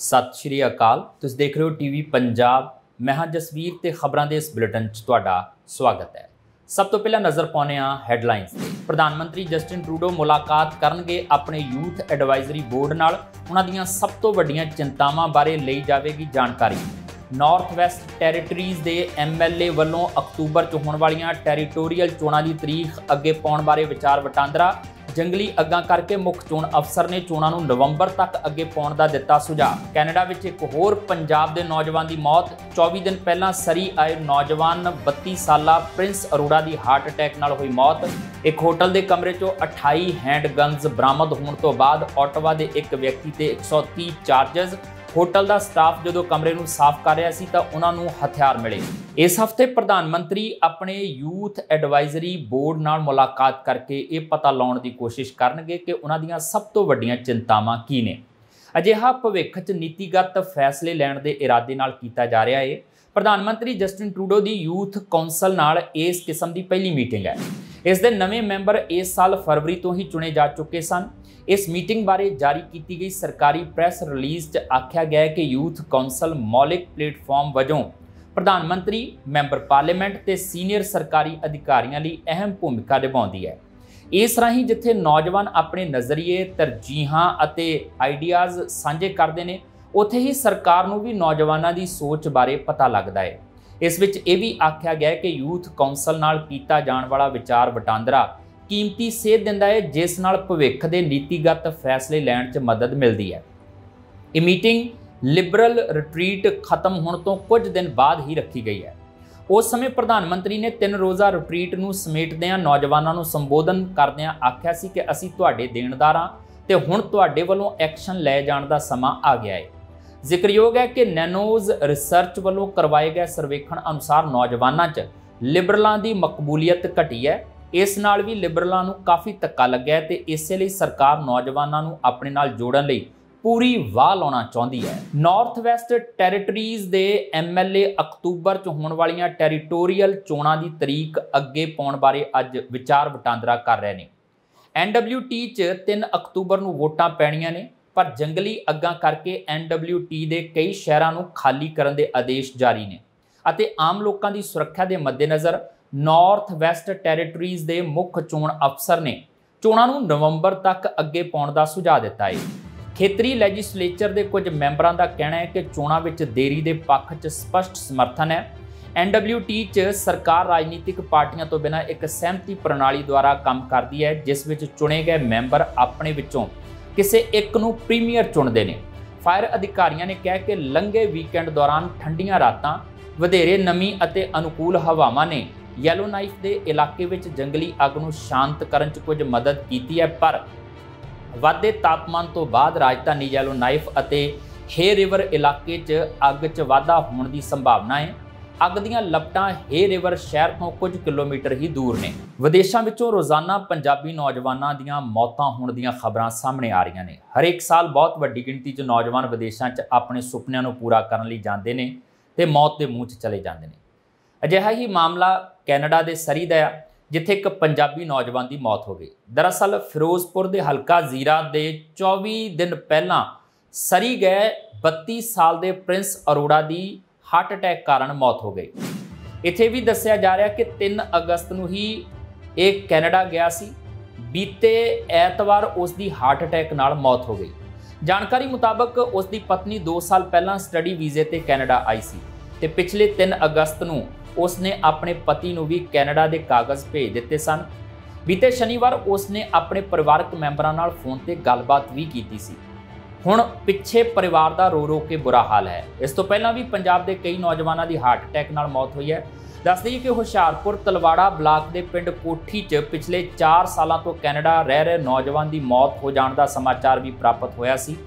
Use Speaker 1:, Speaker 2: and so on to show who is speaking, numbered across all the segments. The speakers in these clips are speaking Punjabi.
Speaker 1: सत श्री अकाल। तुसीं देख रहे हो टीवी पंजाब। मैं हाँ जसवीर ते खबरां दे इस बुलेटिन च तुहाडा स्वागत है। सब तो पहला नज़र पाउने आ हैडलाइनस ते। प्रधानमंत्री जस्टिन ट्रूडो मुलाकात करनगे अपने यूथ एडवाइजरी बोर्ड नाल। उन्हां दीआं सब तो वड्डियां चिंतावां बारे लई जावेगी जानकारी। नॉर्थ वैसट टैरेटरीज़ दे MLA वल्लों अक्तूबर च होण वालीआं टैरीटोरीअल चोणां दी तरीख अगे पाउण बारे विचार वटांदरा। जंगली अग्गां करके मुख चोण अफसर ने चोणां नूं नवंबर तक अगे पाउण दा दित्ता सुझाव। कैनेडा विच एक होर पंजाब दे नौजवान दी मौत। 24 दिन पहलां सरी आए नौजवान 32 साला Prince Arora the heart attack नाल हुई मौत। एक होटल के कमरे चों 28 हैंड गन्स बरामद होने तो बाद ऑटवा के एक व्यक्ति ते 130 चार्जेस। होटल का स्टाफ जो कमरे नूं साफ कर रहा सी तां उन्हां नूं हथियार मिले। इस हफ्ते प्रधानमंत्री अपने यूथ एडवाइजरी बोर्ड नाल मुलाकात करके ये पता लाउण दी कोशिश करनगे कि उन्हां दीआं सब तो वड्डियां चिंतावां की ने। अजिहा भविख च नीतिगत फैसले लैण दे इरादे नाल कीता जा रहा है। प्रधानमंत्री जस्टिन ट्रूडो दी यूथ कौंसल नाल इस किस्म की पहली मीटिंग है। इस दे नवे मैंबर इस साल फरवरी तो ही चुने जा चुके सन। इस मीटिंग बारे जारी की गई सरकारी प्रैस रिलीज़ च आख्या गया है कि यूथ कौंसल मौलिक प्लेटफॉर्म वजों प्रधानमंत्री, मैंबर पार्लीमेंट ते सीनियर सरकारी अधिकारियों लई अहम भूमिका निभाउंदी है। इस राही जिथे नौजवान अपने नज़रिए, तरजीहां अते आइडियाज़ साझे करते हैं, उत्थे ही सरकार नूं भी नौजवानों की सोच बारे पता लगता है। इस विच यह भी आख्या गया है कि यूथ कौंसल नाल कीता जाण वाला विचार वटांदरा कीमती सेध दिंदा है, जिस नाल भविख दे नीतिगत फैसले लैण च मदद मिलती है। ये मीटिंग लिबरल रिट्रीट खत्म होने तो कुछ दिन बाद ही रखी गई है। उस समय प्रधानमंत्री ने 3 रोज़ा रिट्रीट नूं समेटदिआं नौजवानों नूं संबोधन करदिआं आख्या सी कि असीं तुहाडे देणदार हां ते हुण तुहाडे वल्लों एक्शन लै जाण दा समां आ गया है। जिक्रयोग है कि नैनोज रिसर्च वालों करवाए गए सर्वेखण अनुसार नौजवानों च लिबरलों की मकबूलीयत घटी है। इस नाल भी लिबरलों नूं काफ़ी धक्का लग्या ते इस लई सरकार नौजवानों नूं अपने नाल जोड़न लई पूरी वाह लाउणा चाहुंदी है। नॉर्थ वैसट टैरेटरीज़ दे MLA अक्तूबर च होण वालीआं टैरीटोरीअल चोणां दी तरीक अगे पाउण बारे अज विचार वटांदरा कर रहे ने। NWT च 3 अक्तूबर नूं वोटां पैणीਆਂ ने, पर जंगली अग्गां करके NWT दे कई शहरां नूं खाली करन दे आदेश जारी ने अते आम लोकां दी सुरक्षा दे मद्देनज़र नॉर्थ वैसट टैरेटरीज़ दे मुख चोण अफसर ने चोणां नूं नवंबर तक अगे पाउण दा सुझाव दिता है। खेतरी लैजिस्लेचर के कुछ मैंबरां दा कहना है कि चोणां विच देरी दे पक्ष च स्पष्ट समर्थन है। NWT च सरकार राजनीतिक पार्टियां तो बिना एक सहमति प्रणाली द्वारा काम करती है, जिस विच चुने गए मैंबर अपने विचों किसी एक नूं प्रीमियर चुनते हैं। फायर अधिकारियों ने कहा कि लंघे वीकेंड दौरान ठंडियां रातां, वधेरे नमी अते अनुकूल हवावां ने येलो नाइफ के इलाके विच जंगली अग नूं शांत करन च कुछ मदद की है, पर वाधे तापमान तो बाद राजधानी येलो नाइफ अते हे रिवर इलाके च अग च वाधा होने की संभावना है। अग दीआं लपटां हे रिवर शहर तो कुछ किलोमीटर ही दूर ने। विदेशों विचों रोज़ाना पंजाबी नौजवानों दीआं मौतां होण दीआं खबरां सामने आ रही ने। हरेक साल बहुत वड्डी गिणती च नौजवान विदेशों च अपने सुपनिਆਂ नूं पूरा करन लई जांदे ने ते मौत के मूँह च चले जांदे ने। अजिहा ही मामला कैनेडा के सरी दा है, जिथे एक पंजाबी नौजवान की मौत हो गई। दरअसल फिरोजपुर के हलका जीरा के 24 दिन पहला सरी गए 32 साल के प्रिंस अरोड़ा की हार्ट अटैक कारण मौत हो गई। इत्थे भी दस्सिया जा रहा कि 3 अगस्त नूं ही एक कैनेडा गया सी। बीते ऐतवार उसकी हार्ट अटैक नाल मौत हो गई। जानकारी मुताबक उसकी पत्नी 2 साल पहला स्टडी वीजे ते कैनेडा आई सी ते पिछले 3 अगस्त नूं उसने अपने पति नूं भी कैनेडा के कागज़ भेज दिते सन। बीते शनिवार उसने अपने परिवारक मैंबरां नाल फोन ते गलबात भी की सी। हुण पिछे परिवार का रो रो के बुरा हाल है। इस तो पहला भी पंजाब के कई नौजवानों की हार्ट अटैक नाल मौत हुई है। दस दईए कि हुशियारपुर तलवाड़ा ब्लाक के पिंड कोठी च पिछले 4 सालों तो कैनेडा रह रहे नौजवान की मौत हो जाने का समाचार भी प्राप्त होया सी।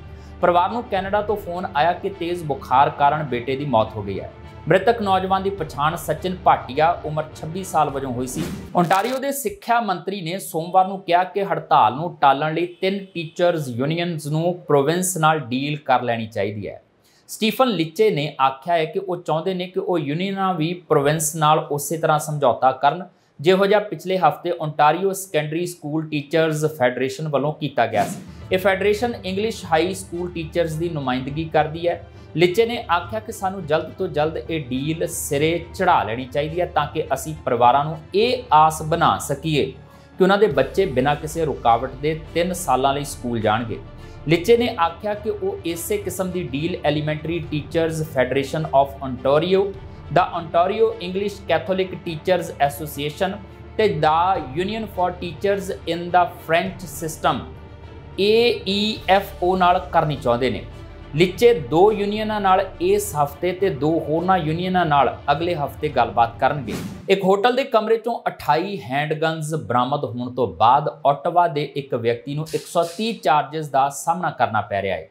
Speaker 1: परिवार नूं कैनेडा तो फोन आया कि तेज़ बुखार कारण बेटे की मौत हो गई है। मृतक नौजवान की पछाण सचिन भाटिया उम्र 26 साल वजों हुई सी। ओंटारियो के सिक्ख्या मंत्री ने सोमवार नूं कहा कि हड़ताल नूं टालण लई 3 टीचर्स यूनियनस नूं प्रोविंस नाल डील कर लैनी चाहिए है। स्टीफन लिचे ने आख्या है कि वह चाहते हैं कि वह यूनियनां भी प्रोविंस नाल उस तरह समझौता करन ਜਿਹੋ ਜਿਹਾ ਪਿਛਲੇ ਹਫ਼ਤੇ Ontario secondary school teachers federation ਵੱਲੋਂ ਕੀਤਾ ਗਿਆ ਸੀ। ਇਹ federation English high school teachers ਦੀ ਨੁਮਾਇੰਦਗੀ ਕਰਦੀ ਹੈ। ਲਿਚੇ ਨੇ ਆਖਿਆ ਕਿ ਸਾਨੂੰ ਜਲਦ ਤੋਂ ਜਲਦ ਇਹ ਡੀਲ ਸਿਰੇ ਚੜ੍ਹਾ ਲੈਣੀ ਚਾਹੀਦੀ ਹੈ ਤਾਂ ਕਿ ਅਸੀਂ ਪਰਿਵਾਰਾਂ ਨੂੰ ਇਹ ਆਸ ਬਣਾ ਸਕੀਏ ਕਿ ਉਹਨਾਂ ਦੇ ਬੱਚੇ ਬਿਨਾਂ ਕਿਸੇ ਰੁਕਾਵਟ ਦੇ 3 ਸਾਲਾਂ ਲਈ ਸਕੂਲ ਜਾਣਗੇ। ਲਿਚੇ ਨੇ ਆਖਿਆ ਕਿ ਉਹ ਇਸੇ ਕਿਸਮ ਦੀ deal elementary teachers federation of Ontario, the Ontario English Catholic teachers association ਤੇ the union for teachers in the French system AEFO ਨਾਲ ਕਰਨੀ ਚਾਹੁੰਦੇ ਨੇ। ਲਿਚੇ 2 ਯੂਨੀਅਨਾਂ ਨਾਲ ਇਸ ਹਫ਼ਤੇ ਤੇ 2 ਹੋਰਨਾਂ ਯੂਨੀਅਨਾਂ ਨਾਲ ਅਗਲੇ ਹਫ਼ਤੇ ਗੱਲਬਾਤ ਕਰਨਗੇ। ਇੱਕ ਹੋਟਲ ਦੇ ਕਮਰੇ ਚੋਂ 28 ਹੈਂਡਗਨਸ ਬਰਾਮਦ ਹੋਣ ਤੋਂ ਬਾਅਦ ਓਟਾਵਾ ਦੇ ਇੱਕ ਵਿਅਕਤੀ ਨੂੰ 130 ਚਾਰजेस ਦਾ ਸਾਹਮਣਾ ਕਰਨਾ ਪੈ ਰਿਹਾ ਹੈ।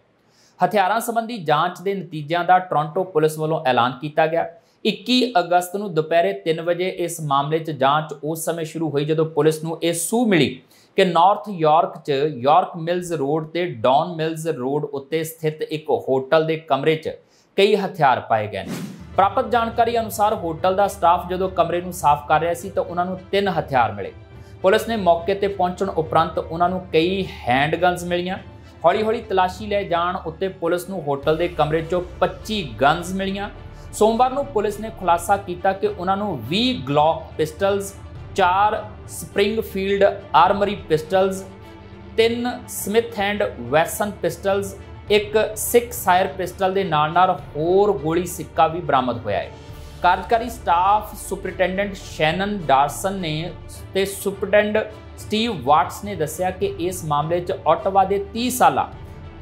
Speaker 1: ਹਥਿਆਰਾਂ ਸੰਬੰਧੀ ਜਾਂਚ ਦੇ ਨਤੀਜਿਆਂ ਦਾ ਟੋਰਾਂਟੋ ਪੁਲਿਸ ਵੱਲੋਂ ਐਲਾਨ ਕੀਤਾ ਗਿਆ। 21 ਅਗਸਤ ਨੂੰ ਦੁਪਹਿਰੇ 3 ਵਜੇ ਇਸ ਮਾਮਲੇ 'ਚ ਜਾਂਚ ਉਸ ਸਮੇਂ ਸ਼ੁਰੂ ਹੋਈ ਜਦੋਂ ਪੁਲਿਸ ਨੂੰ ਇਹ ਸੂਹ ਮਿਲੀ ਕਿ ਨਾਰਥ ਯਾਰਕ 'ਚ ਯਾਰਕ ਮਿਲਜ਼ ਰੋਡ ਤੇ ਡੌਨ ਮਿਲਜ਼ ਰੋਡ ਉੱਤੇ ਸਥਿਤ ਇੱਕ ਹੋਟਲ ਦੇ ਕਮਰੇ 'ਚ ਕਈ ਹਥਿਆਰ ਪਾਏ ਗਏ ਨੇ। ਪ੍ਰਾਪਤ ਜਾਣਕਾਰੀ ਅਨੁਸਾਰ ਹੋਟਲ ਦਾ ਸਟਾਫ ਜਦੋਂ ਕਮਰੇ ਨੂੰ ਸਾਫ਼ ਕਰ ਰਿਹਾ ਸੀ ਤਾਂ ਉਹਨਾਂ ਨੂੰ 3 ਹਥਿਆਰ ਮਿਲੇ। ਪੁਲਿਸ ਨੇ ਮੌਕੇ ਤੇ ਪਹੁੰਚਣ ਉਪਰੰਤ ਉਹਨਾਂ ਨੂੰ ਕਈ ਹੈਂਡਗਨਸ ਮਿਲੀਆਂ। ਹੌਲੀ-ਹੌਲੀ ਤਲਾਸ਼ੀ ਲੈ ਜਾਣ ਉੱਤੇ ਪੁਲਿਸ ਨੂੰ ਹੋਟਲ ਦੇ ਕਮਰੇ 'ਚੋਂ 25 ਗਨਸ ਮਿਲੀਆਂ। ਸੋਮਵਾਰ ਨੂੰ ਪੁਲਿਸ ਨੇ ਖੁਲਾਸਾ ਕੀਤਾ ਕਿ ਉਹਨਾਂ ਨੂੰ 20 Glock pistols, 4 Springfield armory pistols, 3 Smith and Wesson pistols, 1 SIG Sauer pistol ਦੇ ਨਾਲ-ਨਾਲ ਹੋਰ ਗੋਲੀ ਸਿੱਕਾ ਵੀ ਬਰਾਮਦ ਹੋਇਆ ਹੈ। ਕਾਰਜਕਾਰੀ ਸਟਾਫ ਸੁਪਰਿੰਟੈਂਡੈਂਟ ਸ਼ੈਨਨ ਡਾਰਸਨ ਨੇ ਤੇ ਸੁਪਰਿੰਟੈਂਡੈਂਟ ਸਟੀਵ ਵਾਟਸ ਨੇ ਦੱਸਿਆ ਕਿ ਇਸ ਮਾਮਲੇ 'ਚ ਓਟਾਵਾ ਦੇ 30 ਸਾਲਾ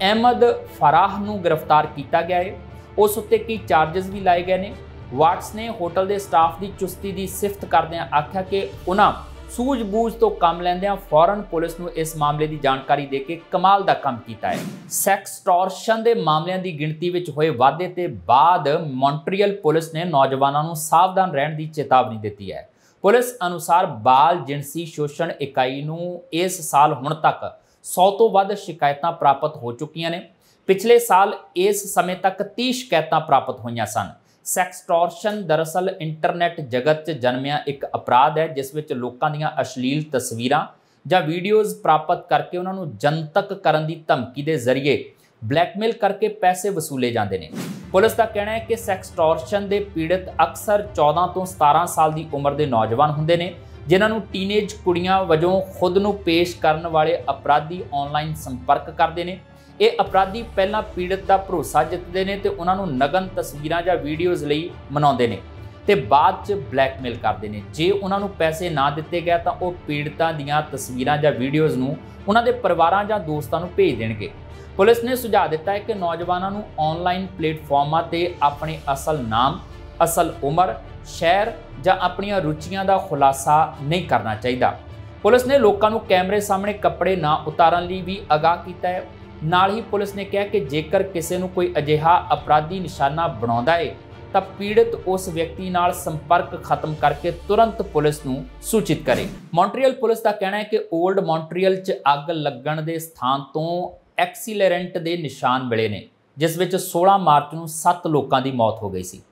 Speaker 1: ਅਹਿਮਦ ਫਰਾਹ ਨੂੰ ਗ੍ਰਿਫਤਾਰ ਕੀਤਾ ਗਿਆ ਹੈ। ਉਸ ਉੱਤੇ ਕਈ ਚਾਰजेस ਵੀ ਲਾਏ ਗਏ ਨੇ। ਵਾਟਸ ਨੇ ਹੋਟਲ ਦੇ ਸਟਾਫ ਦੀ ਚੁਸਤੀ ਦੀ ਸਿਫਤ ਕਰਦਿਆਂ ਆਖਿਆ ਕਿ ਉਹਨਾਂ ਸੂਝ-ਬੂਝ ਤੋਂ ਕੰਮ ਲੈਂਦਿਆਂ ਫੌਰਨ ਪੁਲਿਸ ਨੂੰ ਇਸ ਮਾਮਲੇ ਦੀ ਜਾਣਕਾਰੀ ਦੇ ਕੇ ਕਮਾਲ ਦਾ ਕੰਮ ਕੀਤਾ ਹੈ। ਸੈਕਸਟੋਰਸ਼ਨ ਦੇ ਮਾਮਲਿਆਂ ਦੀ ਗਿਣਤੀ ਵਿੱਚ ਹੋਏ ਵਾਧੇ ਤੇ ਬਾਅਦ ਮੌਂਟਰੀਅਲ ਪੁਲਿਸ ਨੇ ਨੌਜਵਾਨਾਂ ਨੂੰ ਸਾਵਧਾਨ ਰਹਿਣ ਦੀ ਚੇਤਾਵਨੀ ਦਿੱਤੀ ਹੈ। ਪੁਲਿਸ ਅਨੁਸਾਰ ਬਾਲ ਜਿਨਸੀ ਸ਼ੋਸ਼ਣ ਇਕਾਈ ਨੂੰ ਇਸ ਸਾਲ ਹੁਣ ਤੱਕ 100 ਤੋਂ ਵੱਧ ਸ਼ਿਕਾਇਤਾਂ ਪ੍ਰਾਪਤ ਹੋ ਚੁੱਕੀਆਂ ਨੇ। ਪਿਛਲੇ ਸਾਲ ਇਸ ਸਮੇਂ ਤੱਕ 30 ਸ਼ਿਕਾਇਤਾਂ ਪ੍ਰਾਪਤ ਹੋਈਆਂ ਸਨ। ਸੈਕਸਟੋਰਸ਼ਨ ਦਰਅਸਲ ਇੰਟਰਨੈਟ ਜਗਤ 'ਚ ਜਨਮਿਆ ਇੱਕ ਅਪਰਾਧ ਹੈ ਜਿਸ ਵਿੱਚ ਲੋਕਾਂ ਦੀਆਂ ਅਸ਼ਲੀਲ ਤਸਵੀਰਾਂ ਜਾਂ ਵੀਡੀਓਜ਼ ਪ੍ਰਾਪਤ ਕਰਕੇ ਉਹਨਾਂ ਨੂੰ ਜਨਤਕ ਕਰਨ ਦੀ ਧਮਕੀ ਦੇ ਜ਼ਰੀਏ ਬਲੈਕਮੇਲ ਕਰਕੇ ਪੈਸੇ ਵਸੂਲੇ ਜਾਂਦੇ ਨੇ। ਪੁਲਿਸ ਦਾ ਕਹਿਣਾ ਹੈ ਕਿ ਸੈਕਸਟੋਰਸ਼ਨ ਦੇ ਪੀੜਤ ਅਕਸਰ 14 ਤੋਂ 17 ਸਾਲ ਦੀ ਉਮਰ ਦੇ ਨੌਜਵਾਨ ਹੁੰਦੇ ਨੇ ਜਿਨ੍ਹਾਂ ਨੂੰ ਟੀਨੇਜ ਕੁੜੀਆਂ ਵਜੋਂ ਖੁਦ ਨੂੰ ਪੇਸ਼ ਕਰਨ ਵਾਲੇ ਅਪਰਾਧੀ ਆਨਲਾਈਨ ਸੰਪਰਕ ਕਰਦੇ ਨੇ। ਇਹ ਅਪਰਾਧੀ ਪਹਿਲਾਂ ਪੀੜਤ ਦਾ ਭਰੋਸਾ ਜਿੱਤਦੇ ਨੇ ਤੇ ਉਹਨਾਂ ਨੂੰ ਨਗਨ ਤਸਵੀਰਾਂ ਜਾਂ ਵੀਡੀਓਜ਼ ਲਈ ਮਨਾਉਂਦੇ ਨੇ ਤੇ ਬਾਅਦ 'ਚ ਬਲੈਕਮੇਲ ਕਰਦੇ ਨੇ। ਜੇ ਉਹਨਾਂ ਨੂੰ ਪੈਸੇ ਨਾ ਦਿੱਤੇ ਗਏ ਤਾਂ ਉਹ ਪੀੜਤਾਂ ਦੀਆਂ ਤਸਵੀਰਾਂ ਜਾਂ ਵੀਡੀਓਜ਼ ਨੂੰ ਉਹਨਾਂ ਦੇ ਪਰਿਵਾਰਾਂ ਜਾਂ ਦੋਸਤਾਂ ਨੂੰ ਭੇਜ ਦੇਣਗੇ। ਪੁਲਿਸ ਨੇ ਸੁਝਾਅ ਦਿੱਤਾ ਹੈ ਕਿ ਨੌਜਵਾਨਾਂ ਨੂੰ ਆਨਲਾਈਨ ਪਲੇਟਫਾਰਮਾਂ ਤੇ ਆਪਣੇ ਅਸਲ ਨਾਮ, ਅਸਲ ਉਮਰ, ਸ਼ਹਿਰ ਜਾਂ ਆਪਣੀਆਂ ਰੁਚੀਆਂ ਦਾ ਖੁਲਾਸਾ ਨਹੀਂ ਕਰਨਾ ਚਾਹੀਦਾ। ਪੁਲਿਸ ਨੇ ਲੋਕਾਂ ਨੂੰ ਕੈਮਰੇ ਸਾਹਮਣੇ ਕੱਪੜੇ ਨਾ ਉਤਾਰਨ ਲਈ ਵੀ ਆਗਾਹ ਕੀਤਾ ਹੈ। ਨਾਲ ਹੀ ਪੁਲਿਸ ਨੇ ਕਿਹਾ ਕਿ ਜੇਕਰ ਕਿਸੇ ਨੂੰ ਕੋਈ ਅਜਿਹਾ ਅਪਰਾਧੀ ਨਿਸ਼ਾਨਾ ਬਣਾਉਂਦਾ ਹੈ ਤਾਂ ਪੀੜਤ ਉਸ ਵਿਅਕਤੀ ਨਾਲ ਸੰਪਰਕ ਖਤਮ ਕਰਕੇ ਤੁਰੰਤ ਪੁਲਿਸ ਨੂੰ ਸੂਚਿਤ ਕਰੇ। ਮੌਂਟਰੀਅਲ ਪੁਲਿਸ ਦਾ ਕਹਿਣਾ ਹੈ ਕਿ 올ਡ ਮੌਂਟਰੀਅਲ 'ਚ ਅੱਗ ਲੱਗਣ ਦੇ ਸਥਾਨ ਤੋਂ ਐਕਸੀਲਰੈਂਟ ਦੇ ਨਿਸ਼ਾਨ ਮਿਲੇ ਨੇ ਜਿਸ ਵਿੱਚ 16 ਮਾਰਚ ਨੂੰ 7 ਲੋਕਾਂ ਦੀ ਮੌਤ ਹੋ ਗਈ ਸੀ।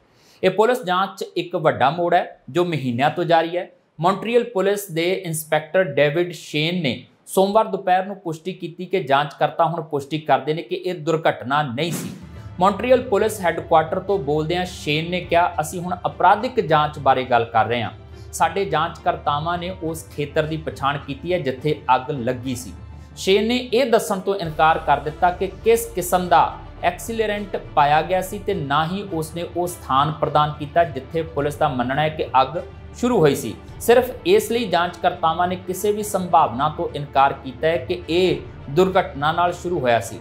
Speaker 1: ਇਹ ਪੁਲਿਸ ਜਾਂਚ 'ਚ ਇੱਕ ਵੱਡਾ ਮੋੜ ਹੈ ਜੋ ਮਹੀਨਿਆਂ ਤੋਂ ਜਾਰੀ ਹੈ। ਮੌਂਟਰੀਅਲ ਪੁਲਿਸ ਦੇ ਇੰਸਪੈਕਟਰ ਡੇਵਿਡ ਸ਼ੇਨ ਨੇ ਸੋਮਵਾਰ ਦੁਪਹਿਰ ਨੂੰ ਪੁਸ਼ਟੀ ਕੀਤੀ ਕਿ ਜਾਂਚਕਰਤਾ ਹੁਣ ਪੁਸ਼ਟੀ ਕਰਦੇ ਨੇ ਕਿ ਇਹ ਦੁਰਘਟਨਾ ਨਹੀਂ ਸੀ। ਮੌਂਟਰੀਅਲ ਪੁਲਿਸ ਹੈੱਡਕੁਆਰਟਰ ਤੋਂ ਬੋਲਦਿਆਂ ਸ਼ੇਨ ਨੇ ਕਿਹਾ, ਅਸੀਂ ਹੁਣ ਅਪਰਾਧਿਕ ਜਾਂਚ ਬਾਰੇ ਗੱਲ ਕਰ ਰਹੇ ਹਾਂ। ਸਾਡੇ ਜਾਂਚਕਰਤਾਵਾਂ ਨੇ ਉਸ ਖੇਤਰ ਦੀ ਪਛਾਣ ਕੀਤੀ ਹੈ ਜਿੱਥੇ ਅੱਗ ਲੱਗੀ ਸੀ। ਸ਼ੇਨ ਨੇ ਇਹ ਦੱਸਣ ਤੋਂ ਇਨਕਾਰ ਕਰ ਦਿੱਤਾ ਕਿ ਕਿਸ ਕਿਸਮ ਦਾ ਐਕਸੀਲਰੈਂਟ ਪਾਇਆ ਗਿਆ ਸੀ ਤੇ ਨਾ ਹੀ ਉਸਨੇ ਉਹ ਸਥਾਨ ਪ੍ਰਦਾਨ ਕੀਤਾ ਜਿੱਥੇ ਪੁਲਿਸ ਦਾ ਮੰਨਣਾ ਹੈ ਕਿ ਅੱਗ ਸ਼ੁਰੂ ਹੋਈ ਸੀ। ਸਿਰਫ ਇਸ ਲਈ ਜਾਂਚਕਰਤਾਵਾਂ ਨੇ ਕਿਸੇ ਵੀ ਸੰਭਾਵਨਾ ਤੋਂ ਇਨਕਾਰ ਕੀਤਾ ਹੈ ਕਿ ਇਹ ਦੁਰਘਟਨਾ ਨਾਲ ਸ਼ੁਰੂ ਹੋਇਆ ਸੀ।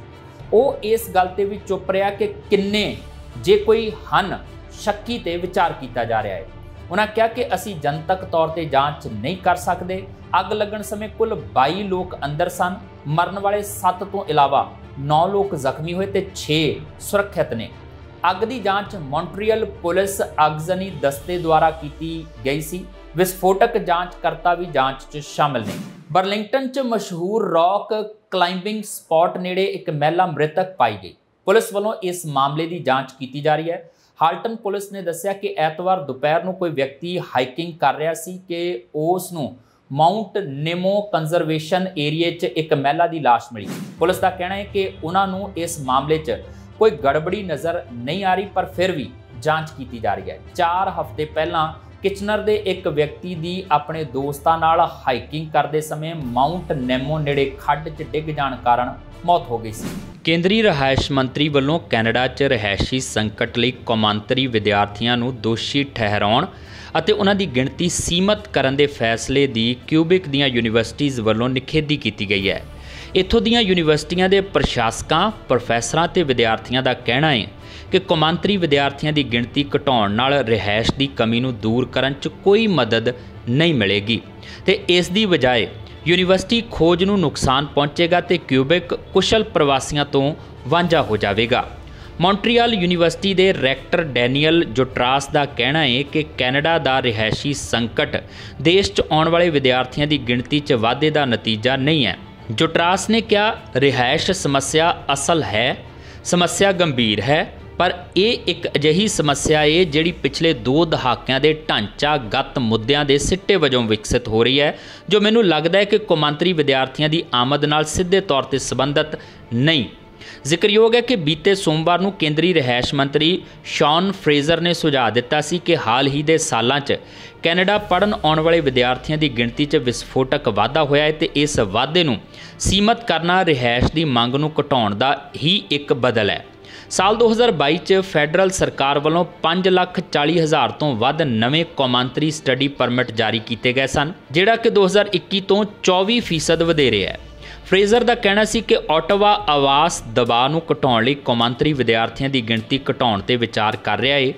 Speaker 1: ਉਹ ਇਸ ਗੱਲ ਤੇ ਵੀ ਚੁੱਪ ਰਿਹਾ ਕਿ ਕਿੰਨੇ ਜੇ ਕੋਈ ਹਨ ਸ਼ੱਕੀ ਤੇ ਵਿਚਾਰ ਕੀਤਾ ਜਾ ਰਿਹਾ ਹੈ। ਉਹਨਾਂ ਕਿਹਾ ਕਿ ਅਸੀਂ ਜਨਤਕ ਤੌਰ ਤੇ ਜਾਂਚ ਨਹੀਂ ਕਰ ਸਕਦੇ। ਅੱਗ ਲੱਗਣ ਸਮੇਂ ਕੁੱਲ 22 ਲੋਕ ਅੰਦਰ ਸਨ। ਮਰਨ ਵਾਲੇ 7 ਤੋਂ ਇਲਾਵਾ 9 ਲੋਕ ਜ਼ਖਮੀ ਹੋਏ ਤੇ 6 ਸੁਰੱਖਿਅਤ ਨੇ। ਅੱਗ ਦੀ ਜਾਂਚ ਮੌਂਟਰੀਅਲ ਪੁਲਿਸ ਅਗਜ਼ਨੀ ਦਸਤੇ ਦੁਆਰਾ ਕੀਤੀ ਗਈ ਸੀ। ਵਿਸਫੋਟਕ ਜਾਂਚਕਰਤਾ ਵੀ ਜਾਂਚ 'ਚ ਸ਼ਾਮਲ ਨੇ। ਬਰਲਿੰਗਟਨ 'ਚ ਮਸ਼ਹੂਰ ਰੌਕ ਕਲਾਈਂਬਿੰਗ ਸਪਾਟ ਨੇੜੇ ਇੱਕ ਮਹਿਲਾ ਮ੍ਰਿਤਕ ਪਾਈ ਗਈ। ਪੁਲਿਸ ਵੱਲੋਂ ਇਸ ਮਾਮਲੇ ਦੀ ਜਾਂਚ ਕੀਤੀ ਜਾ ਰਹੀ ਹੈ। ਹਾਲਟਨ ਪੁਲਿਸ ਨੇ ਦੱਸਿਆ ਕਿ ਐਤਵਾਰ ਦੁਪਹਿਰ ਨੂੰ ਕੋਈ ਵਿਅਕਤੀ ਹਾਈਕਿੰਗ ਕਰ ਰਿਹਾ ਸੀ ਕਿ ਉਸ ਨੂੰ ਮਾਊਂਟ ਨੇਮੋ ਕੰਜ਼ਰਵੇਸ਼ਨ ਏਰੀਏ 'ਚ ਇੱਕ ਮਹਿਲਾ ਦੀ ਲਾਸ਼ ਮਿਲੀ। ਪੁਲਿਸ ਦਾ ਕਹਿਣਾ ਹੈ ਕਿ ਉਹਨਾਂ ਨੂੰ ਇਸ ਮਾਮਲੇ 'ਚ ਕੋਈ ਗੜਬੜੀ ਨਜ਼ਰ ਨਹੀਂ ਆ ਰਹੀ, ਪਰ ਫਿਰ ਵੀ ਜਾਂਚ ਕੀਤੀ ਜਾ ਰਹੀ ਹੈ। 4 ਹਫ਼ਤੇ ਪਹਿਲਾਂ ਕਿਚਨਰ ਦੇ ਇੱਕ ਵਿਅਕਤੀ ਦੀ ਆਪਣੇ ਦੋਸਤਾਂ ਨਾਲ ਹਾਈਕਿੰਗ ਕਰਦੇ ਸਮੇਂ ਮਾਊਂਟ ਨੇਮੋ ਨੇੜੇ ਖੱਡ 'ਚ ਡਿੱਗ ਜਾਣ ਕਾਰਨ ਮੌਤ ਹੋ ਗਈ ਸੀ। ਕੇਂਦਰੀ ਰਿਹਾਇਸ਼ ਮੰਤਰੀ ਵੱਲੋਂ ਕੈਨੇਡਾ 'ਚ ਰਿਹਾਇਸ਼ੀ ਸੰਕਟ ਲਈ ਕੌਮਾਂਤਰੀ ਵਿਦਿਆਰਥੀਆਂ ਨੂੰ ਦੋਸ਼ੀ ਠਹਿਰਾਉਣ ਅਤੇ ਉਹਨਾਂ ਦੀ ਗਿਣਤੀ ਸੀਮਤ ਕਰਨ ਦੇ ਫੈਸਲੇ ਦੀ ਕਿਊਬਿਕ ਦੀਆਂ ਯੂਨੀਵਰਸਿਟੀਜ਼ ਵੱਲੋਂ ਨਿਖੇਧੀ ਕੀਤੀ ਗਈ ਹੈ। ਇੱਥੋਂ ਦੀਆਂ ਯੂਨੀਵਰਸਿਟੀਆਂ ਦੇ ਪ੍ਰਸ਼ਾਸਕਾਂ, ਪ੍ਰੋਫੈਸਰਾਂ ਤੇ ਵਿਦਿਆਰਥੀਆਂ ਦਾ ਕਹਿਣਾ ਹੈ ਕਿ ਕੌਮਾਂਤਰੀ ਵਿਦਿਆਰਥੀਆਂ ਦੀ ਗਿਣਤੀ ਘਟਾਉਣ ਨਾਲ ਰਿਹਾਇਸ਼ ਦੀ ਕਮੀ ਨੂੰ ਦੂਰ ਕਰਨ 'ਚ ਕੋਈ ਮਦਦ ਨਹੀਂ ਮਿਲੇਗੀ ਤੇ ਇਸ ਦੀ ਬਜਾਏ ਯੂਨੀਵਰਸਿਟੀ ਖੋਜ ਨੂੰ ਨੁਕਸਾਨ ਪਹੁੰਚੇਗਾ ਤੇ ਕਿਊਬਿਕ ਕੁਸ਼ਲ ਪ੍ਰਵਾਸੀਆਂ ਤੋਂ ਵਾਂਝਾ ਹੋ ਜਾਵੇਗਾ। ਮੌਂਟਰੀਅਲ ਯੂਨੀਵਰਸਿਟੀ ਦੇ ਰੈਕਟਰ ਡੈਨੀਅਲ ਜੋਟਰਾਸ ਦਾ ਕਹਿਣਾ ਹੈ ਕਿ ਕੈਨੇਡਾ ਦਾ ਰਿਹਾਇਸ਼ੀ ਸੰਕਟ ਦੇਸ਼ 'ਚ ਆਉਣ ਵਾਲੇ ਵਿਦਿਆਰਥੀਆਂ ਦੀ ਗਿਣਤੀ 'ਚ ਵਾਧੇ ਦਾ ਨਤੀਜਾ ਨਹੀਂ ਹੈ। ਜੋਟਰਾਸ ਨੇ ਕਿਹਾ, ਰਿਹਾਇਸ਼ ਸਮੱਸਿਆ ਅਸਲ ਹੈ, ਸਮੱਸਿਆ ਗੰਭੀਰ ਹੈ, ਪਰ ਇਹ ਇੱਕ ਅਜਿਹੀ ਸਮੱਸਿਆ ਹੈ ਜਿਹੜੀ ਪਿਛਲੇ 2 ਦਹਾਕਿਆਂ ਦੇ ਢਾਂਚਾਗਤ ਮੁੱਦਿਆਂ ਦੇ ਸਿੱਟੇ ਵਜੋਂ ਵਿਕਸਿਤ ਹੋ ਰਹੀ ਹੈ, ਜੋ ਮੈਨੂੰ ਲੱਗਦਾ ਹੈ ਕਿ ਕੌਮਾਂਤਰੀ ਵਿਦਿਆਰਥੀਆਂ ਦੀ ਆਮਦ ਨਾਲ ਸਿੱਧੇ ਤੌਰ ਤੇ ਸੰਬੰਧਿਤ ਨਹੀਂ। ਜ਼ਿਕਰਯੋਗ ਹੈ ਕਿ ਬੀਤੇ ਸੋਮਵਾਰ ਨੂੰ ਕੇਂਦਰੀ ਰਿਹਾਇਸ਼ ਮੰਤਰੀ ਸ਼ੌਨ ਫਰੇਜ਼ਰ ਨੇ ਸੁਝਾਅ ਦਿੱਤਾ ਸੀ ਕਿ ਹਾਲ ਹੀ ਦੇ ਸਾਲਾਂ 'ਚ ਕੈਨੇਡਾ ਪੜ੍ਹਨ ਆਉਣ ਵਾਲੇ ਵਿਦਿਆਰਥੀਆਂ ਦੀ ਗਿਣਤੀ 'ਚ ਵਿਸਫੋਟਕ ਵਾਧਾ ਹੋਇਆ ਹੈ ਤੇ ਇਸ ਵਾਧੇ ਨੂੰ ਸੀਮਤ ਕਰਨਾ ਰਿਹਾਇਸ਼ ਦੀ ਮੰਗ ਨੂੰ ਘਟਾਉਣ ਦਾ ਹੀ ਇੱਕ ਬਦਲ ਹੈ। ਸਾਲ 2022 'ਚ ਫੈਡਰਲ ਸਰਕਾਰ ਵੱਲੋਂ 5,40,000 ਤੋਂ ਵੱਧ ਨਵੇਂ ਕੌਮਾਂਤਰੀ ਸਟੱਡੀ ਪਰਮਿਟ ਜਾਰੀ ਕੀਤੇ ਗਏ ਸਨ, ਜਿਹੜਾ ਕਿ 2021 ਤੋਂ 24% ਵਧੇਰੇ ਹੈ। ਫਰੇਜ਼ਰ ਦਾ ਕਹਿਣਾ ਸੀ ਕਿ ਓਟਾਵਾ ਆਵਾਸ ਦਬਾਅ ਨੂੰ ਘਟਾਉਣ ਲਈ ਕੌਮਾਂਤਰੀ ਵਿਦਿਆਰਥੀਆਂ ਦੀ ਗਿਣਤੀ ਘਟਾਉਣ ਤੇ ਵਿਚਾਰ ਕਰ ਰਿਹਾ ਹੈ।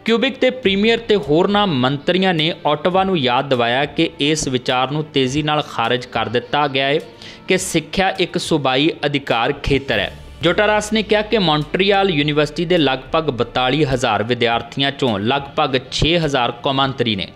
Speaker 1: ਕਿਊਬਿਕ ਤੇ ਪ੍ਰੀਮੀਅਰ ਤੇ ਹੋਰਨਾਂ ਮੰਤਰੀਆਂ ਨੇ ਓਟਾਵਾ ਨੂੰ ਯਾਦ ਦਿਵਾਇਆ ਕਿ ਇਸ ਵਿਚਾਰ ਨੂੰ ਤੇਜ਼ੀ ਨਾਲ ਖਾਰਜ ਕਰ ਦਿੱਤਾ ਗਿਆ ਹੈ ਕਿ ਸਿੱਖਿਆ ਇੱਕ ਸੂਬਾਈ ਅਧਿਕਾਰ ਖੇਤਰ ਹੈ। ਜੋਟਰਾਸ ਨੇ ਕਿਹਾ ਕਿ ਮੌਂਟਰੀਅਲ ਯੂਨੀਵਰਸਿਟੀ ਦੇ ਲਗਭਗ 42,000 ਵਿਦਿਆਰਥੀਆਂ ਚੋਂ ਲਗਭਗ 6,000 ਕੌਮਾਂਤਰੀ ਨੇ।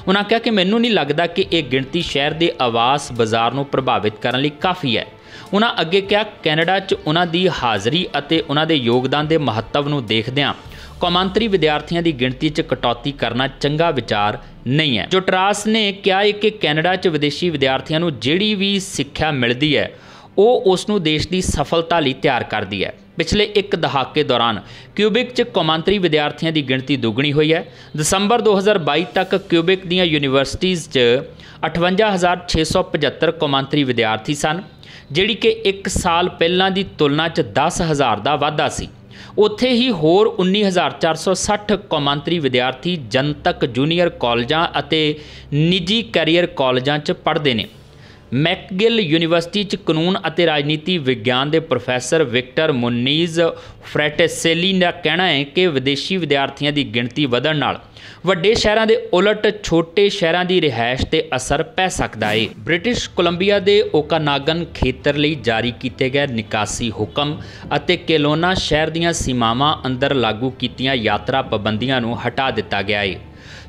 Speaker 1: ਉਹਨਾਂ ਕਿਹਾ ਕਿ ਮੈਨੂੰ ਨਹੀਂ ਲੱਗਦਾ ਕਿ ਇਹ ਗਿਣਤੀ ਸ਼ਹਿਰ ਦੇ ਆਵਾਸ ਬਾਜ਼ਾਰ ਨੂੰ ਪ੍ਰਭਾਵਿਤ ਕਰਨ ਲਈ ਕਾਫੀ ਹੈ। ਉਹਨਾਂ ਅੱਗੇ ਕਿਹਾ, ਕੈਨੇਡਾ 'ਚ ਉਹਨਾਂ ਦੀ ਹਾਜ਼ਰੀ ਅਤੇ ਉਹਨਾਂ ਦੇ ਯੋਗਦਾਨ ਦੇ ਮਹੱਤਵ ਨੂੰ ਦੇਖਦਿਆਂ ਕੌਮਾਂਤਰੀ ਵਿਦਿਆਰਥੀਆਂ ਦੀ ਗਿਣਤੀ 'ਚ ਕਟੌਤੀ ਕਰਨਾ ਚੰਗਾ ਵਿਚਾਰ ਨਹੀਂ ਹੈ। ਜੋਟਰਾਸ ਨੇ ਕਿਹਾ ਹੈ ਕਿ ਕੈਨੇਡਾ 'ਚ ਵਿਦੇਸ਼ੀ ਵਿਦਿਆਰਥੀਆਂ ਨੂੰ ਜਿਹੜੀ ਵੀ ਸਿੱਖਿਆ ਮਿਲਦੀ ਹੈ ਉਹ ਉਸ ਨੂੰ ਦੇਸ਼ ਦੀ ਸਫਲਤਾ ਲਈ ਤਿਆਰ ਕਰਦੀ ਹੈ। ਪਿਛਲੇ 1 ਦਹਾਕੇ ਦੌਰਾਨ ਕਿਊਬਿਕ 'ਚ ਕੌਮਾਂਤਰੀ ਵਿਦਿਆਰਥੀਆਂ ਦੀ ਗਿਣਤੀ ਦੁੱਗਣੀ ਹੋਈ ਹੈ। ਦਸੰਬਰ 2022 ਤੱਕ ਕਿਊਬਿਕ ਦੀਆਂ ਯੂਨੀਵਰਸਿਟੀਜ਼ 'ਚ 58,675 ਕੌਮਾਂਤਰੀ ਵਿਦਿਆਰਥੀ ਸਨ, ਜਿਹੜੀ ਕਿ 1 ਸਾਲ ਪਹਿਲਾਂ ਦੀ ਤੁਲਨਾ 'ਚ 10,000 ਦਾ ਵਾਧਾ ਸੀ। ਉੱਥੇ ਹੀ ਹੋਰ 19,460 ਕੌਮਾਂਤਰੀ ਵਿਦਿਆਰਥੀ ਜਨਤਕ ਜੂਨੀਅਰ ਕਾਲਜਾਂ ਅਤੇ ਨਿੱਜੀ ਕੈਰੀਅਰ ਕਾਲਜਾਂ 'ਚ ਪੜ੍ਹਦੇ ਨੇ। ਮੈਕਗਿਲ ਯੂਨੀਵਰਸਿਟੀ 'ਚ ਕਾਨੂੰਨ ਅਤੇ ਰਾਜਨੀਤੀ ਵਿਗਿਆਨ ਦੇ ਪ੍ਰੋਫੈਸਰ ਵਿਕਟਰ ਮੁਨੀਜ਼ ਫਰੈਟੇਸੇਲੀ ਦਾ ਕਹਿਣਾ ਹੈ ਕਿ ਵਿਦੇਸ਼ੀ ਵਿਦਿਆਰਥੀਆਂ ਦੀ ਗਿਣਤੀ ਵਧਣ ਨਾਲ ਵੱਡੇ ਸ਼ਹਿਰਾਂ ਦੇ ਉਲਟ ਛੋਟੇ ਸ਼ਹਿਰਾਂ ਦੀ ਰਿਹਾਇਸ਼ ਤੇ ਅਸਰ ਪੈ ਸਕਦਾ ਹੈ। ਬ੍ਰਿਟਿਸ਼ ਕੋਲੰਬੀਆ ਦੇ ਓਕਾਨਾਗਨ ਖੇਤਰ ਲਈ ਜਾਰੀ ਕੀਤੇ ਗਏ ਨਿਕਾਸੀ ਹੁਕਮ ਅਤੇ ਕੇਲੋਨਾ ਸ਼ਹਿਰ ਦੀਆਂ ਸੀਮਾਵਾਂ ਅੰਦਰ ਲਾਗੂ ਕੀਤੀਆਂ ਯਾਤਰਾ ਪਾਬੰਦੀਆਂ ਨੂੰ ਹਟਾ ਦਿੱਤਾ ਗਿਆ ਹੈ।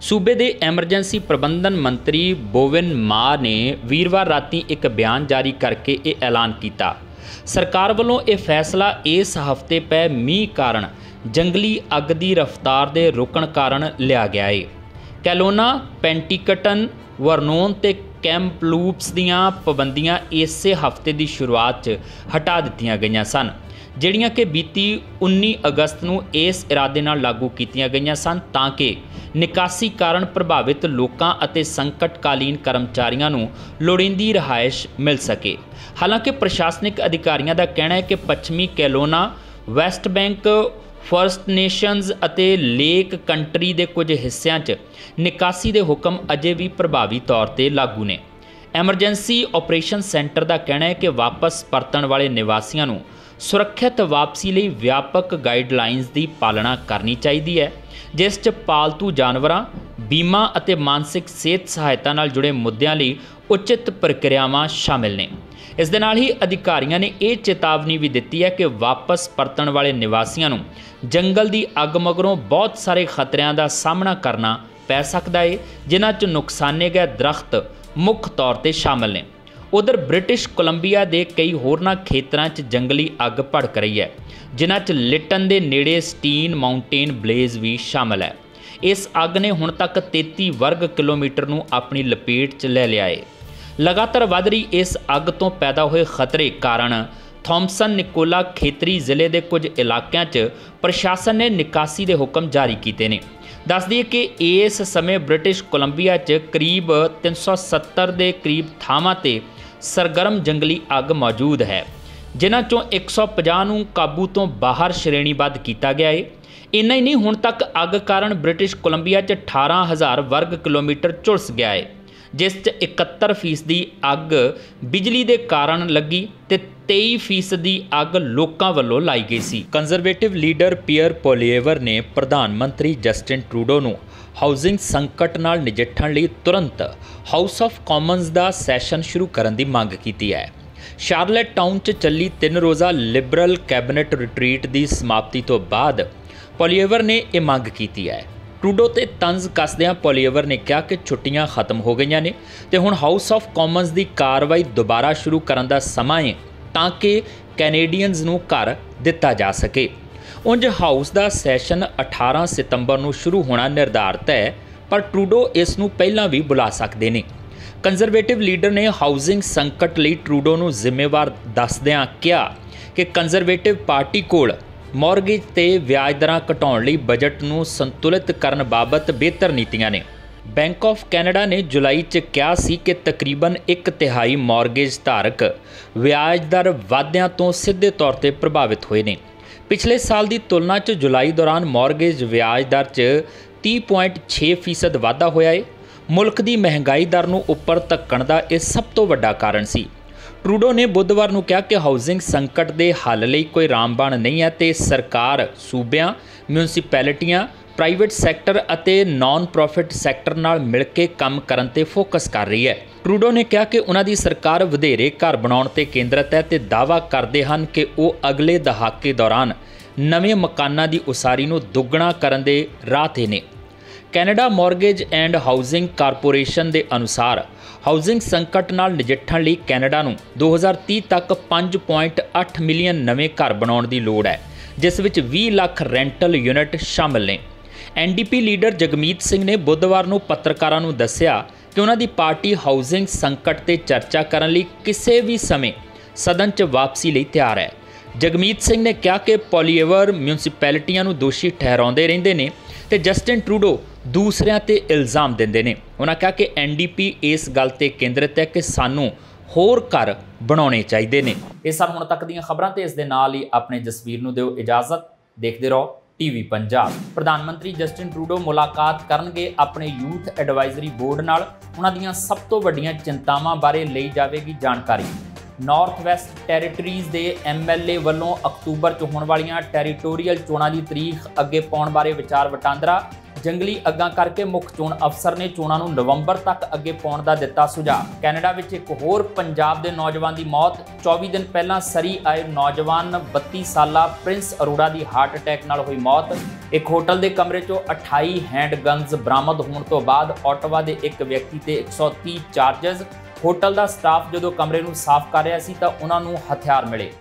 Speaker 1: ਸੂਬੇ ਦੇ ਐਮਰਜੈਂਸੀ ਪ੍ਰਬੰਧਨ ਮੰਤਰੀ ਬੋਵਿਨ ਮਾ ਨੇ ਵੀਰਵਾਰ ਰਾਤੀ ਇੱਕ ਬਿਆਨ ਜਾਰੀ ਕਰਕੇ ਇਹ ਐਲਾਨ ਕੀਤਾ। ਸਰਕਾਰ ਵੱਲੋਂ ਇਹ ਫੈਸਲਾ ਇਸ ਹਫ਼ਤੇ ਪਏ ਮੀਂਹ ਕਾਰਨ ਜੰਗਲੀ ਅੱਗ ਦੀ ਰਫ਼ਤਾਰ ਦੇ ਰੁਕਣ ਕਾਰਨ ਲਿਆ ਗਿਆ ਹੈ। ਕੈਲੋਨਾ, ਪੈਂਟੀਕਟਨ, ਵਰਨੋਨ ਤੇ ਕੈਂਪਲੂਪਸ ਦੀਆਂ ਪਾਬੰਦੀਆਂ ਇਸੇ ਹਫ਼ਤੇ ਦੀ ਸ਼ੁਰੂਆਤ 'ਚ ਹਟਾ ਦਿੱਤੀਆਂ ਗਈਆਂ ਸਨ, ਜਿਹੜੀਆਂ ਕਿ ਬੀਤੀ 19 ਅਗਸਤ ਨੂੰ ਇਸ ਇਰਾਦੇ ਨਾਲ ਲਾਗੂ ਕੀਤੀਆਂ ਗਈਆਂ ਸਨ ਤਾਂ ਕਿ ਨਿਕਾਸੀ ਕਾਰਨ ਪ੍ਰਭਾਵਿਤ ਲੋਕਾਂ ਅਤੇ ਸੰਕਟਕਾਲੀਨ ਕਰਮਚਾਰੀਆਂ ਨੂੰ ਲੋੜੀਂਦੀ ਰਿਹਾਇਸ਼ ਮਿਲ ਸਕੇ। ਹਾਲਾਂਕਿ ਪ੍ਰਸ਼ਾਸਨਿਕ ਅਧਿਕਾਰੀਆਂ ਦਾ ਕਹਿਣਾ ਹੈ ਕਿ ਪੱਛਮੀ ਕੈਲੋਨਾ, ਵੈਸਟ ਬੈਂਕ, ਫਰਸਟ ਨੇਸ਼ਨਜ਼ ਅਤੇ ਲੇਕ ਕੰਟਰੀ ਦੇ ਕੁਝ ਹਿੱਸਿਆਂ 'ਚ ਨਿਕਾਸੀ ਦੇ ਹੁਕਮ ਅਜੇ ਵੀ ਪ੍ਰਭਾਵੀ ਤੌਰ ਤੇ ਲਾਗੂ ਨੇ। ਐਮਰਜੈਂਸੀ ਆਪਰੇਸ਼ਨ ਸੈਂਟਰ ਦਾ ਕਹਿਣਾ ਹੈ ਕਿ ਵਾਪਸ ਪਰਤਣ ਵਾਲੇ ਨਿਵਾਸੀਆਂ ਨੂੰ ਸੁਰੱਖਿਅਤ ਵਾਪਸੀ ਲਈ ਵਿਆਪਕ ਗਾਈਡਲਾਈਨਸ ਦੀ ਪਾਲਣਾ ਕਰਨੀ ਚਾਹੀਦੀ ਹੈ, ਜਿਸ 'ਚ ਪਾਲਤੂ ਜਾਨਵਰਾਂ, ਬੀਮਾ ਅਤੇ ਮਾਨਸਿਕ ਸਿਹਤ ਸਹਾਇਤਾ ਨਾਲ ਜੁੜੇ ਮੁੱਦਿਆਂ ਲਈ ਉਚਿਤ ਪ੍ਰਕਿਰਿਆਵਾਂ ਸ਼ਾਮਿਲ ਨੇ। ਇਸ ਦੇ ਨਾਲ ਹੀ ਅਧਿਕਾਰੀਆਂ ਨੇ ਇਹ ਚੇਤਾਵਨੀ ਵੀ ਦਿੱਤੀ ਹੈ ਕਿ ਵਾਪਸ ਪਰਤਣ ਵਾਲੇ ਨਿਵਾਸੀਆਂ ਨੂੰ ਜੰਗਲ ਦੀ ਅੱਗ ਮਗਰੋਂ ਬਹੁਤ ਸਾਰੇ ਖਤਰਿਆਂ ਦਾ ਸਾਹਮਣਾ ਕਰਨਾ ਪੈ ਸਕਦਾ ਹੈ, ਜਿਨ੍ਹਾਂ 'ਚ ਨੁਕਸਾਨੇ ਗਏ ਦਰਖਤ ਮੁੱਖ ਤੌਰ ਤੇ ਸ਼ਾਮਲ ਨੇ। ਉਧਰ ਬ੍ਰਿਟਿਸ਼ ਕੋਲੰਬੀਆ ਦੇ ਕਈ ਹੋਰਨਾਂ ਖੇਤਰਾਂ 'ਚ ਜੰਗਲੀ ਅੱਗ ਭੜਕ ਰਹੀ ਹੈ, ਜਿਨ੍ਹਾਂ 'ਚ ਲਿਟਨ ਦੇ ਨੇੜੇ ਸਟੀਨ ਮਾਊਂਟੇਨ ਬਲੇਜ਼ ਵੀ ਸ਼ਾਮਲ ਹੈ। ਇਸ ਅੱਗ ਨੇ ਹੁਣ ਤੱਕ 33 ਵਰਗ ਕਿਲੋਮੀਟਰ ਨੂੰ ਆਪਣੀ ਲਪੇਟ 'ਚ ਲੈ ਲਿਆ ਹੈ। ਲਗਾਤਾਰ ਵਧ ਰਹੀ ਇਸ ਅੱਗ ਤੋਂ ਪੈਦਾ ਹੋਏ ਖਤਰੇ ਕਾਰਨ ਥੌਮਸਨ ਨਿਕੋਲਾ ਖੇਤਰੀ ਜ਼ਿਲ੍ਹੇ ਦੇ ਕੁਝ ਇਲਾਕਿਆਂ 'ਚ ਪ੍ਰਸ਼ਾਸਨ ਨੇ ਨਿਕਾਸੀ ਦੇ ਹੁਕਮ ਜਾਰੀ ਕੀਤੇ ਨੇ। ਦੱਸ ਦਈਏ ਕਿ ਇਸ ਸਮੇਂ ਬ੍ਰਿਟਿਸ਼ ਕੋਲੰਬੀਆ 'ਚ ਕਰੀਬ 370 ਦੇ ਕਰੀਬ ਥਾਵਾਂ ਤੇ ਸਰਗਰਮ ਜੰਗਲੀ ਅੱਗ ਮੌਜੂਦ ਹੈ, ਜਿਨ੍ਹਾਂ 'ਚੋਂ 150 ਨੂੰ ਕਾਬੂ ਤੋਂ ਬਾਹਰ ਸ਼੍ਰੇਣੀਬੱਧ ਕੀਤਾ ਗਿਆ ਹੈ। ਇੰਨਾ ਹੀ ਨਹੀਂ, ਹੁਣ ਤੱਕ ਅੱਗ ਕਾਰਨ ਬ੍ਰਿਟਿਸ਼ ਕੋਲੰਬੀਆ 'ਚ 18,000 ਵਰਗ ਕਿਲੋਮੀਟਰ ਝੁਲਸ ਗਿਆ ਹੈ, ਜਿਸ 'ਚ 71% ਅੱਗ ਬਿਜਲੀ ਦੇ ਕਾਰਨ ਲੱਗੀ ਤੇ 23% ਅੱਗ ਲੋਕਾਂ ਵੱਲੋਂ ਲਾਈ ਗਈ ਸੀ। ਕੰਜ਼ਰਵੇਟਿਵ ਲੀਡਰ ਪੀਅਰ ਪੋਲੀਏਵਰ ਨੇ ਪ੍ਰਧਾਨ ਮੰਤਰੀ ਜਸਟਿਨ ਟਰੂਡੋ ਨੂੰ ਹਾਊਸਿੰਗ ਸੰਕਟ ਨਾਲ ਨਜਿੱਠਣ ਲਈ ਤੁਰੰਤ house of Commons the session ਸ਼ੁਰੂ ਕਰਨ ਦੀ ਮੰਗ ਕੀਤੀ ਹੈ। ਸ਼ਾਰਲਟ ਟਾਊਨ 'ਚ ਚੱਲੀ 3 ਰੋਜ਼ਾ ਲਿਬਰਲ ਕੈਬਨਿਟ ਰਿਟਰੀਟ ਦੀ ਸਮਾਪਤੀ ਤੋਂ ਬਾਅਦ ਪੋਲੀਏਵਰ ਨੇ ਇਹ ਮੰਗ ਕੀਤੀ ਹੈ। ਟਰੂਡੋ ਤੇ ਤੰਜ਼ ਕੱਸਦਿਆਂ ਪੋਲੀਏਵਰ ਨੇ ਕਿਹਾ ਕਿ ਛੁੱਟੀਆਂ ਖਤਮ ਹੋ ਗਈਆਂ ਨੇ ਤੇ ਹੁਣ ਹਾਊਸ ਆਫ ਕਾਮਨਜ਼ ਦੀ ਕਾਰਵਾਈ ਦੁਬਾਰਾ ਸ਼ੁਰੂ ਕਰਨ ਦਾ ਸਮਾਂ ਹੈ ਤਾਂ ਕਿ ਕੈਨੇਡੀਅਨਜ਼ ਨੂੰ ਘਰ ਦਿੱਤਾ ਜਾ ਸਕੇ। ਉਂਝ ਹਾਊਸ ਦਾ ਸੈਸ਼ਨ 18 ਸਤੰਬਰ ਨੂੰ ਸ਼ੁਰੂ ਹੋਣਾ ਨਿਰਧਾਰਤ ਹੈ, ਪਰ ਟਰੂਡੋ ਇਸ ਨੂੰ ਪਹਿਲਾਂ ਵੀ ਬੁਲਾ ਸਕਦੇ ਨੇ। ਕੰਜ਼ਰਵੇਟਿਵ ਲੀਡਰ ਨੇ ਹਾਊਸਿੰਗ ਸੰਕਟ ਲਈ ਟਰੂਡੋ ਨੂੰ ਜ਼ਿੰਮੇਵਾਰ ਦੱਸਦਿਆਂ ਕਿਹਾ ਕਿ ਕੰਜ਼ਰਵੇਟਿਵ ਪਾਰਟੀ ਕੋਲ ਮੌਰਗੇਜ ਤੇ ਵਿਆਜ ਦਰਾਂ ਘਟਾਉਣ ਲਈ ਬਜਟ ਨੂੰ ਸੰਤੁਲਿਤ ਕਰਨ ਬਾਬਤ ਬਿਹਤਰ ਨੀਤੀਆਂ ਨੇ। ਬੈਂਕ ਆਫ ਕੈਨੇਡਾ ਨੇ ਜੁਲਾਈ 'ਚ ਕਿਹਾ ਸੀ ਕਿ ਤਕਰੀਬਨ 1/3 ਮੌਰਗੇਜ ਧਾਰਕ ਵਿਆਜ ਦਰ ਵਾਧਿਆਂ ਤੋਂ ਸਿੱਧੇ ਤੌਰ ਤੇ ਪ੍ਰਭਾਵਿਤ ਹੋਏ ਨੇ। ਪਿਛਲੇ ਸਾਲ ਦੀ ਤੁਲਨਾ 'ਚ ਜੁਲਾਈ ਦੌਰਾਨ ਮੌਰਗੇਜ ਵਿਆਜ ਦਰ 'ਚ 30.6% ਵਾਧਾ ਹੋਇਆ ਹੈ। ਮੁਲਕ ਦੀ ਮਹਿੰਗਾਈ ਦਰ ਨੂੰ ਉੱਪਰ ਧੱਕਣ ਦਾ ਇਹ ਸਭ ਤੋਂ ਵੱਡਾ ਕਾਰਨ ਸੀ। ਟਰੂਡੋ ਨੇ ਬੁੱਧਵਾਰ ਨੂੰ ਕਿਹਾ ਕਿ ਹਾਊਸਿੰਗ ਸੰਕਟ ਦੇ ਹੱਲ ਲਈ ਕੋਈ ਰਾਮਬਾਣ ਨਹੀਂ ਹੈ ਤੇ ਸਰਕਾਰ ਸੂਬਿਆਂ, ਮਿਊਨਿਸਪੈਲਿਟੀਆਂ, ਪ੍ਰਾਈਵੇਟ ਸੈਕਟਰ ਅਤੇ ਨਾਨ ਪ੍ਰੋਫਿਟ ਸੈਕਟਰ ਨਾਲ ਮਿਲ ਕੇ ਕੰਮ ਕਰਨ ਤੇ ਫੋਕਸ ਕਰ ਰਹੀ ਹੈ। ਟਰੂਡੋ ਨੇ ਕਿਹਾ ਕਿ ਉਹਨਾਂ ਦੀ ਸਰਕਾਰ ਵਧੇਰੇ ਘਰ ਬਣਾਉਣ ਤੇ ਕੇਂਦਰਿਤ ਹੈ ਤੇ ਦਾਅਵਾ ਕਰਦੇ ਹਨ ਕਿ ਉਹ ਅਗਲੇ ਦਹਾਕੇ ਦੌਰਾਨ ਨਵੇਂ ਮਕਾਨਾਂ ਦੀ ਉਸਾਰੀ ਨੂੰ ਦੁੱਗਣਾ ਕਰਨ ਦੇ ਰਾਹ ਤੇ ਨੇ। Canada mortgage and housing corporation ਦੇ ਅਨੁਸਾਰ ਹਾਊਸਿੰਗ ਸੰਕਟ ਨਾਲ ਨਜਿੱਠਣ ਲਈ ਕੈਨੇਡਾ ਨੂੰ 2030 ਤੱਕ 5.8 ਮਿਲੀਅਨ ਨਵੇਂ ਘਰ ਬਣਾਉਣ ਦੀ ਲੋੜ ਹੈ, ਜਿਸ ਵਿੱਚ 20 ਲੱਖ ਰੈਂਟਲ ਯੂਨਿਟ ਸ਼ਾਮਲ ਨੇ। ਐਨਡੀਪੀ ਲੀਡਰ ਜਗਮੀਤ ਸਿੰਘ ਨੇ ਬੁੱਧਵਾਰ ਨੂੰ ਪੱਤਰਕਾਰਾਂ ਨੂੰ ਦੱਸਿਆ ਕਿ ਉਹਨਾਂ ਦੀ ਪਾਰਟੀ ਹਾਊਸਿੰਗ ਸੰਕਟ ਤੇ ਚਰਚਾ ਕਰਨ ਲਈ ਕਿਸੇ ਵੀ ਸਮੇਂ ਸਦਨ 'ਚ ਵਾਪਸੀ ਲਈ ਤਿਆਰ ਹੈ। ਜਗਮੀਤ ਸਿੰਘ ਨੇ ਕਿਹਾ ਕਿ ਪੋਲੀਏਵਰ ਮਿਊਨਿਸਪੈਲਿਟੀਆਂ ਨੂੰ ਦੋਸ਼ੀ ਠਹਿਰਾਉਂਦੇ ਰਹਿੰਦੇ ਨੇ ਤੇ ਜਸਟਿਨ ਟਰੂਡੋ ਦੂਸਰਿਆਂ ਤੇ ਇਲਜ਼ਾਮ ਦਿੰਦੇ ਨੇ। ਉਹਨਾਂ ਕਿਹਾ ਕਿ ਐਨਡੀਪੀ ਇਸ ਗੱਲ ਤੇ ਕੇਂਦਰਿਤ ਹੈ ਕਿ ਸਾਨੂੰ ਹੋਰ ਘਰ ਬਣਾਉਣੇ ਚਾਹੀਦੇ ਨੇ। ਇਹ ਸਨ ਹੁਣ ਤੱਕ ਦੀਆਂ ਖਬਰਾਂ ਤੇ ਇਸ ਦੇ ਨਾਲ ਹੀ ਆਪਣੇ ਜਸਵੀਰ ਨੂੰ ਦਿਓ ਇਜਾਜ਼ਤ। ਦੇਖਦੇ ਰਹੋ ਟੀਵੀ ਪੰਜਾਬ। ਪ੍ਰਧਾਨ ਮੰਤਰੀ ਜਸਟਿਨ ਟਰੂਡੋ ਮੁਲਾਕਾਤ ਕਰਨਗੇ ਆਪਣੇ ਯੂਥ ਐਡਵਾਈਜ਼ਰੀ ਬੋਰਡ ਨਾਲ। ਉਹਨਾਂ ਦੀਆਂ ਸਭ ਤੋਂ ਵੱਡੀਆਂ ਚਿੰਤਾਵਾਂ ਬਾਰੇ ਲਈ ਜਾਵੇਗੀ ਜਾਣਕਾਰੀ। ਨਾਰਥ ਵੈਸਟ ਟੈਰੀਟਰੀਜ਼ ਦੇ ਐਮਐਲਏ ਵੱਲੋਂ ਅਕਤੂਬਰ 'ਚ ਹੋਣ ਵਾਲੀਆਂ ਟੈਰੀਟੋਰੀਅਲ ਚੋਣਾਂ ਦੀ ਤਰੀਕ ਅੱਗੇ ਪਾਉਣ ਬਾਰੇ ਵਿਚਾਰ ਵਟਾਂਦਰਾ। ਜੰਗਲੀ ਅੱਗਾਂ ਕਰਕੇ ਮੁੱਖ ਚੋਣ ਅਫਸਰ ਨੇ ਚੋਣਾਂ ਨੂੰ ਨਵੰਬਰ ਤੱਕ ਅੱਗੇ ਪਾਉਣ ਦਾ ਦਿੱਤਾ ਸੁਝਾਅ। ਕੈਨੇਡਾ ਵਿੱਚ ਇੱਕ ਹੋਰ ਪੰਜਾਬ ਦੇ ਨੌਜਵਾਨ ਦੀ ਮੌਤ। 24 ਦਿਨ ਪਹਿਲਾਂ ਸਰੀ ਆਏ ਨੌਜਵਾਨ 32 ਸਾਲਾ ਪ੍ਰਿੰਸ ਅਰੋੜਾ ਦੀ ਹਾਰਟ ਅਟੈਕ ਨਾਲ ਹੋਈ ਮੌਤ। ਇੱਕ ਹੋਟਲ ਦੇ ਕਮਰੇ 'ਚੋਂ 28 ਹੈਂਡ ਗਨਜ਼ ਬਰਾਮਦ ਹੋਣ ਤੋਂ ਬਾਅਦ ਓਟਾਵਾ ਦੇ ਇੱਕ ਵਿਅਕਤੀ ਤੇ 130 ਚਾਰਜਸ। ਹੋਟਲ ਦਾ ਸਟਾਫ ਜਦੋਂ ਕਮਰੇ ਨੂੰ ਸਾਫ਼ ਕਰ ਰਿਹਾ ਸੀ ਤਾਂ ਉਹਨਾਂ ਨੂੰ ਹਥਿਆਰ ਮਿਲੇ।